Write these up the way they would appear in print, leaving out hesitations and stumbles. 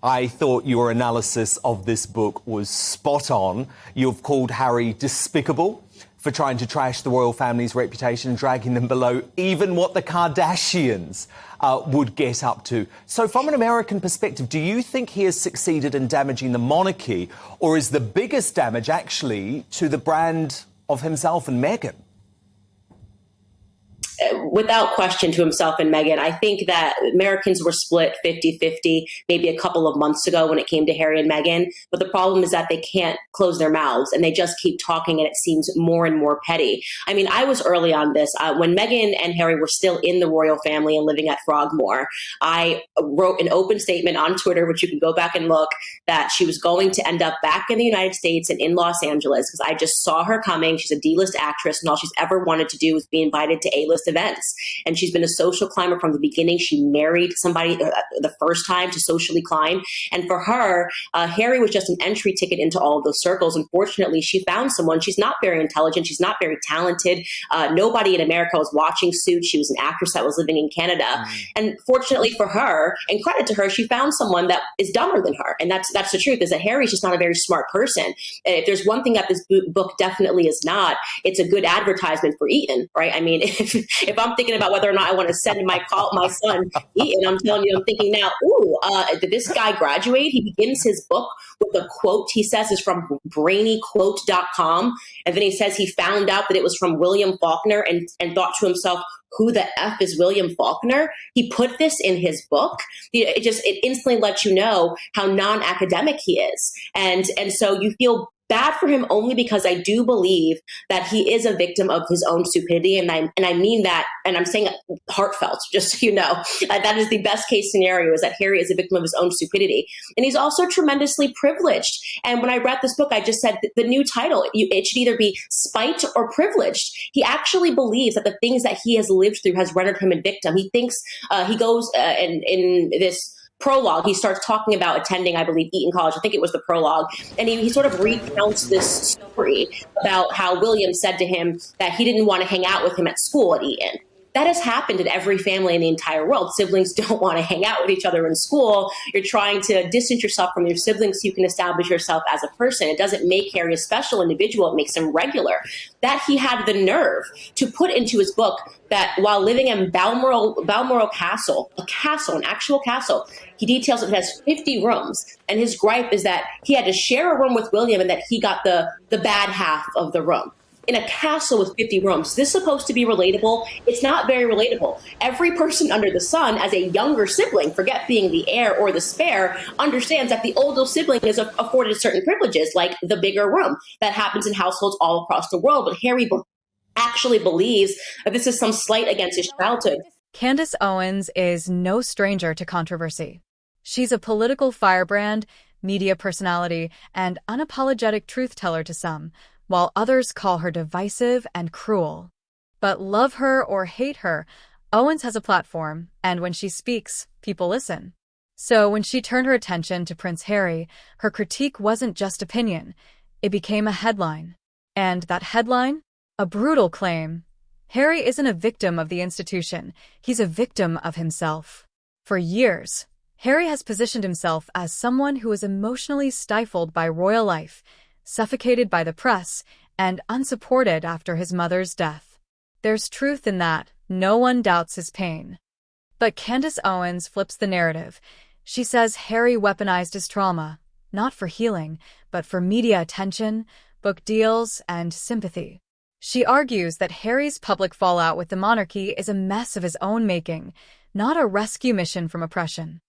I thought your analysis of this book was spot on. You've called Harry despicable for trying to trash the royal family's reputation and dragging them below even what the Kardashians would get up to. So from an American perspective, do you think he has succeeded in damaging the monarchy, or is the biggest damage actually to the brand of himself and Meghan? Without question, to himself and Meghan. I think that Americans were split 50-50 maybe a couple of months ago when it came to Harry and Meghan. But the problem is that they can't close their mouths and they just keep talking, and it seems more and more petty. I mean, I was early on this. When Meghan and Harry were still in the royal family and living at Frogmore, I wrote an open statement on Twitter, which you can go back and look, that she was going to end up back in the United States and in Los Angeles because I just saw her coming. She's a D-list actress, and all she's ever wanted to do is be invited to A-list events. And she's been a social climber from the beginning. She married somebody the first time to socially climb. And for her, Harry was just an entry ticket into all of those circles. Unfortunately, she found someone. She's not very intelligent. She's not very talented. Nobody in America was watching Suits. She was an actress that was living in Canada. And fortunately for her, and credit to her, she found someone that is dumber than her. And that's the truth, is that Harry's just not a very smart person. And if there's one thing that this book definitely is not, it's a good advertisement for Eton, right? I mean, if I'm thinking about whether or not I want to send my son Eton, I'm telling you, I'm thinking now, did this guy graduate? He begins his book with a quote he says is from brainyquote.com. And then he says he found out that it was from William Faulkner and thought to himself, who the F is William Faulkner? He put this in his book. It instantly lets you know how non-academic he is. And so you feel bad for him only because I do believe that he is a victim of his own stupidity. And I mean that, and I'm saying heartfelt, just so you know. That is the best case scenario, is that Harry is a victim of his own stupidity. And he's also tremendously privileged. And when I read this book, I just said the new title, it should either be Spite or Privileged. He actually believes that the things that he has lived through has rendered him a victim. He thinks, he goes in this prologue, he starts talking about attending, I believe, Eton College. I think it was the prologue. And he sort of recounts this story about how William said to him that he didn't want to hang out with him at school at Eton. That has happened in every family in the entire world. Siblings don't want to hang out with each other in school. You're trying to distance yourself from your siblings so you can establish yourself as a person. It doesn't make Harry a special individual. It makes him regular. That he had the nerve to put into his book that while living in Balmoral Castle, an actual castle, he details it has 50 rooms. And his gripe is that he had to share a room with William and that he got the bad half of the room. In a castle with 50 rooms. Is this supposed to be relatable? It's not very relatable. Every person under the sun, as a younger sibling, forget being the heir or the spare, understands that the older sibling is afforded certain privileges, like the bigger room. That happens in households all across the world. But Harry actually believes that this is some slight against his childhood. Candace Owens is no stranger to controversy. She's a political firebrand, media personality, and unapologetic truth teller to some, while others call her divisive and cruel. But love her or hate her, Owens has a platform, and when she speaks, people listen. So when she turned her attention to Prince Harry, her critique wasn't just opinion. It became a headline. And that headline? A brutal claim. Harry isn't a victim of the institution. He's a victim of himself. For years, Harry has positioned himself as someone who is emotionally stifled by royal life, suffocated by the press, and unsupported after his mother's death. There's truth in that. No one doubts his pain. But Candace Owens flips the narrative. She says Harry weaponized his trauma, not for healing, but for media attention, book deals, and sympathy. She argues that Harry's public fallout with the monarchy is a mess of his own making, not a rescue mission from oppression.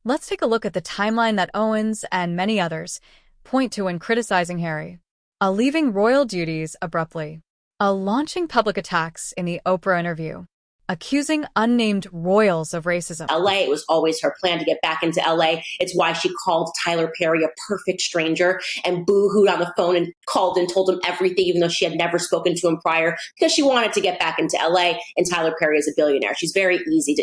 Let's take a look at the timeline that Owens and many others point to when criticizing Harry. A leaving royal duties abruptly. A launching public attacks in the Oprah interview. Accusing unnamed royals of racism. LA, it was always her plan to get back into LA. It's why she called Tyler Perry a perfect stranger and boo-hooed on the phone and called and told him everything, even though she had never spoken to him prior, because she wanted to get back into LA, and Tyler Perry is a billionaire. It's very easy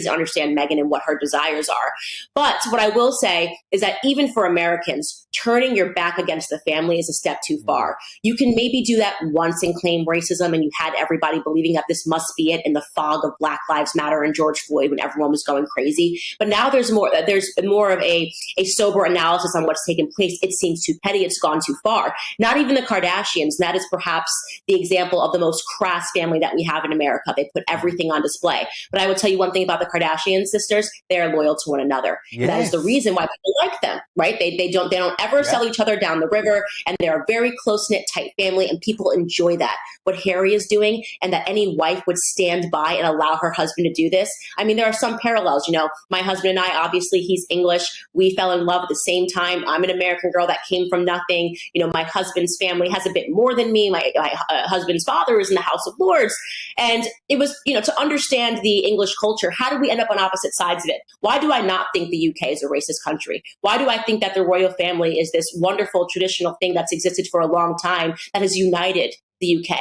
to understand Meghan and what her desires are. But what I will say is that even for Americans, turning your back against the family is a step too far. You can maybe do that once and claim racism, and you had everybody believing that this must be it, and the father analog of Black Lives Matter and George Floyd when everyone was going crazy. But now there's more of a sober analysis on what's taken place. It seems too petty. It's gone too far. Not even the Kardashians. That is perhaps the example of the most crass family that we have in America. They put everything on display. But I would tell you one thing about the Kardashian sisters: they are loyal to one another. Yes. That is the reason why people like them, right? They don't ever sell each other down the river, and they're a very close knit, tight family, and people enjoy that. What Harry is doing, and that any wife would stand by and allow her husband to do this. I mean, there are some parallels. My husband and I, obviously, he's English. We fell in love at the same time. I'm an American girl that came from nothing. My husband's family has a bit more than me. My husband's father is in the House of Lords. And it was, to understand the English culture, how did we end up on opposite sides of it? Why do I not think the UK is a racist country? Why do I think that the royal family is this wonderful traditional thing that's existed for a long time that has united the UK?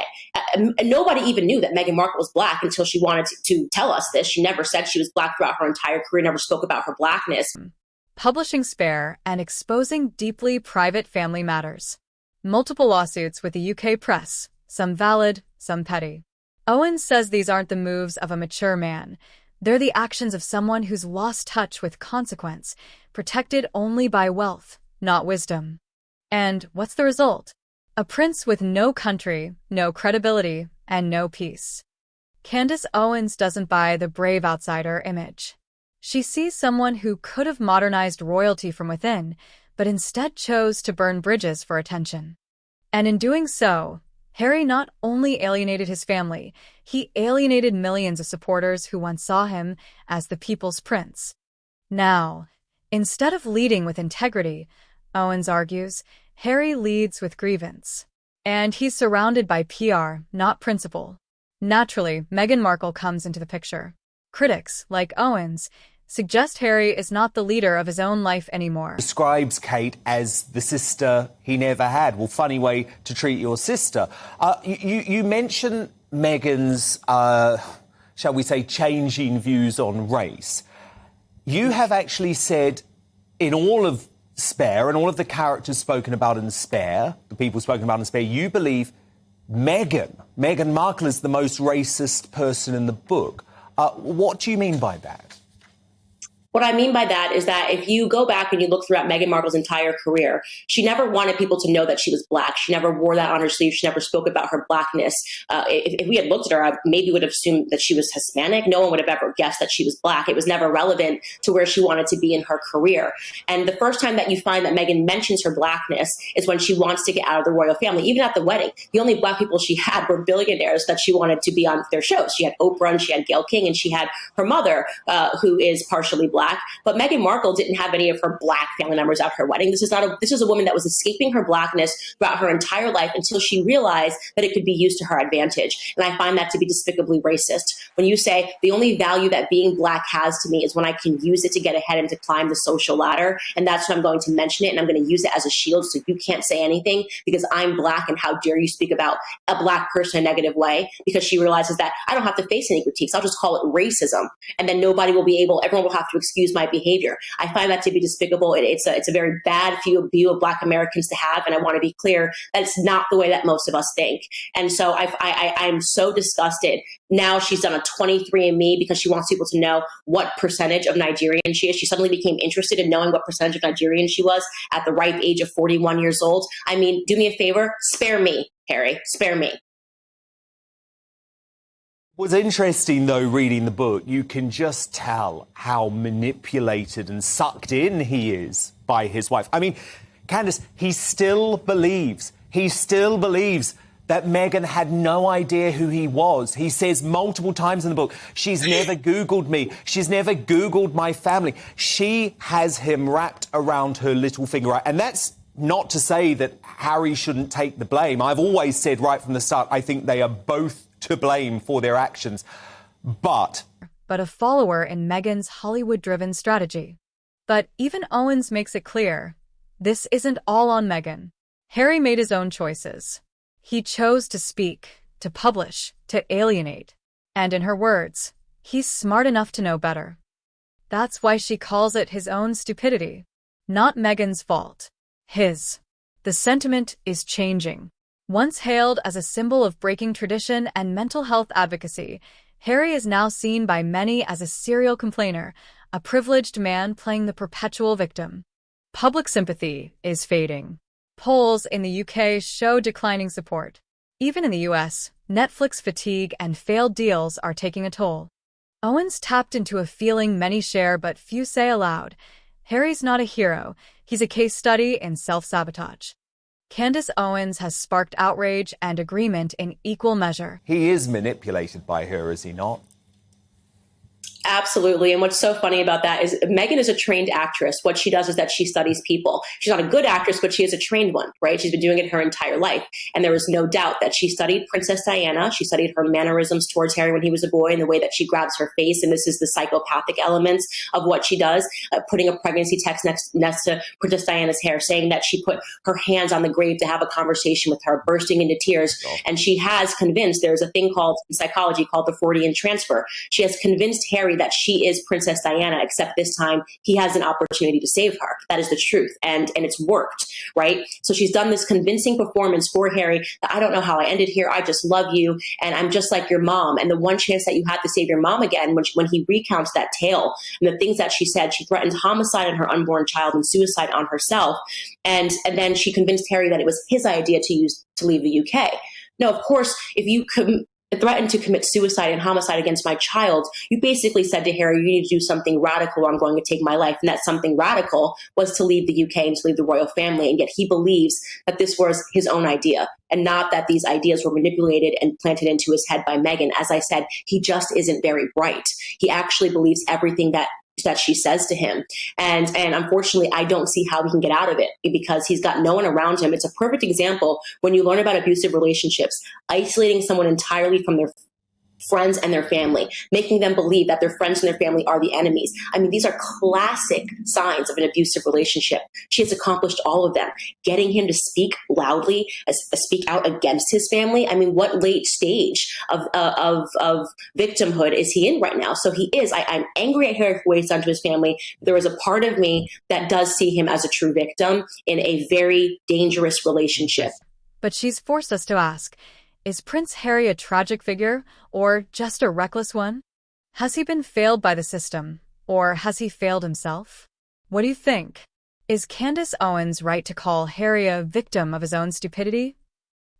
And nobody even knew that Meghan Markle was Black until she wanted to tell us this. She never said she was Black throughout her entire career, never spoke about her Blackness. Publishing Spare and exposing deeply private family matters. Multiple lawsuits with the UK press, some valid, some petty. Owens says these aren't the moves of a mature man. They're the actions of someone who's lost touch with consequence, protected only by wealth, not wisdom. And what's the result? A prince with no country, no credibility, and no peace. Candace Owens doesn't buy the brave outsider image. She sees someone who could have modernized royalty from within, but instead chose to burn bridges for attention. And in doing so, Harry not only alienated his family, he alienated millions of supporters who once saw him as the people's prince. Now, instead of leading with integrity, Owens argues, Harry leads with grievance. And he's surrounded by PR, not principle. Naturally, Meghan Markle comes into the picture. Critics, like Owens, suggest Harry is not the leader of his own life anymore. Describes Kate as the sister he never had. Well, funny way to treat your sister. You mentioned Meghan's, shall we say, changing views on race. You have actually said in all of Spare and all of the characters spoken about in Spare, the people spoken about in Spare, you believe Meghan Markle is the most racist person in the book. What do you mean by that? What I mean by that is that if you go back and you look throughout Meghan Markle's entire career, she never wanted people to know that she was Black. She never wore that on her sleeve. She never spoke about her Blackness. If we had looked at her, I maybe would have assumed that she was Hispanic. No one would have ever guessed that she was Black. It was never relevant to where she wanted to be in her career. And the first time that you find that Meghan mentions her Blackness is when she wants to get out of the royal family. Even at the wedding, the only Black people she had were billionaires that she wanted to be on their shows. She had Oprah and she had Gayle King and she had her mother, who is partially Black. But Meghan Markle didn't have any of her Black family members at her wedding. This is a woman that was escaping her Blackness throughout her entire life until she realized that it could be used to her advantage. And I find that to be despicably racist. When you say the only value that being Black has to me is when I can use it to get ahead and to climb the social ladder, and that's when I'm going to mention it, and I'm going to use it as a shield so you can't say anything because I'm Black, and how dare you speak about a Black person in a negative way, because she realizes that I don't have to face any critiques. I'll just call it racism, and then everyone will have to excuse my behavior. I find that to be despicable. It's a very bad view of Black Americans to have, and I want to be clear that it's not the way that most of us think. And so I'm so disgusted. Now she's done a 23andMe because she wants people to know what percentage of Nigerian she is. She suddenly became interested in knowing what percentage of Nigerian she was at the ripe age of 41 years old. I mean, do me a favor, spare me, Harry, spare me. What's interesting, though, reading the book, you can just tell how manipulated and sucked in he is by his wife. I mean, Candace, he still believes that Meghan had no idea who he was. He says multiple times in the book, she's never Googled me. She's never Googled my family. She has him wrapped around her little finger. And that's not to say that Harry shouldn't take the blame. I've always said right from the start, I think they are both to blame for their actions. But a follower in Meghan's Hollywood-driven strategy. But even Owens makes it clear, this isn't all on Meghan. Harry made his own choices. He chose to speak, to publish, to alienate. And in her words, he's smart enough to know better. That's why she calls it his own stupidity. Not Meghan's fault. His. The sentiment is changing. Once hailed as a symbol of breaking tradition and mental health advocacy, Harry is now seen by many as a serial complainer, a privileged man playing the perpetual victim. Public sympathy is fading. Polls in the UK show declining support. Even in the US, Netflix fatigue and failed deals are taking a toll. Owens tapped into a feeling many share but few say aloud. Harry's not a hero, he's a case study in self-sabotage. Candace Owens has sparked outrage and agreement in equal measure. He is manipulated by her, is he not? Absolutely. And what's so funny about that is Meghan is a trained actress. What she does is that she studies people. She's not a good actress, but she is a trained one, right? She's been doing it her entire life. And there is no doubt that she studied Princess Diana. She studied her mannerisms towards Harry when he was a boy and the way that she grabs her face. And this is the psychopathic elements of what she does, putting a pregnancy test next to Princess Diana's hair, saying that she put her hands on the grave to have a conversation with her, bursting into tears. Oh. And she has convinced, there's a thing called in psychology called the Freudian transfer. She has convinced Harry that she is Princess Diana, except this time he has an opportunity to save her. That is the truth. And it's worked, right? So she's done this convincing performance for Harry that I don't know how I ended here. I just love you. And I'm just like your mom. And the one chance that you had to save your mom again, when he recounts that tale and the things that she said, she threatened homicide on her unborn child and suicide on herself. And then she convinced Harry that it was his idea to leave the UK. No, of course, if you threatened to commit suicide and homicide against my child, you basically said to Harry, you need to do something radical or I'm going to take my life. And that something radical was to leave the UK and to leave the royal family. And yet he believes that this was his own idea and not that these ideas were manipulated and planted into his head by Meghan. As I said, he just isn't very bright. He actually believes everything that she says to him. And unfortunately, I don't see how he can get out of it because he's got no one around him. It's a perfect example when you learn about abusive relationships, isolating someone entirely from their friends and their family, making them believe that their friends and their family are the enemies. I mean, these are classic signs of an abusive relationship. She has accomplished all of them. Getting him to speak loudly, speak out against his family. I mean, what late stage of victimhood is he in right now? So he is. I'm angry at Harry for what he's done to his family. There is a part of me that does see him as a true victim in a very dangerous relationship. But she's forced us to ask, is Prince Harry a tragic figure or just a reckless one? Has he been failed by the system or has he failed himself? What do you think? Is Candace Owens right to call Harry a victim of his own stupidity?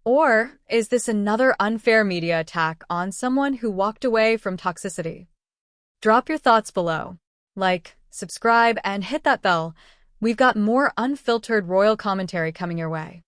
Or is this another unfair media attack on someone who walked away from toxicity? Drop your thoughts below. Like, subscribe, and hit that bell. We've got more unfiltered royal commentary coming your way.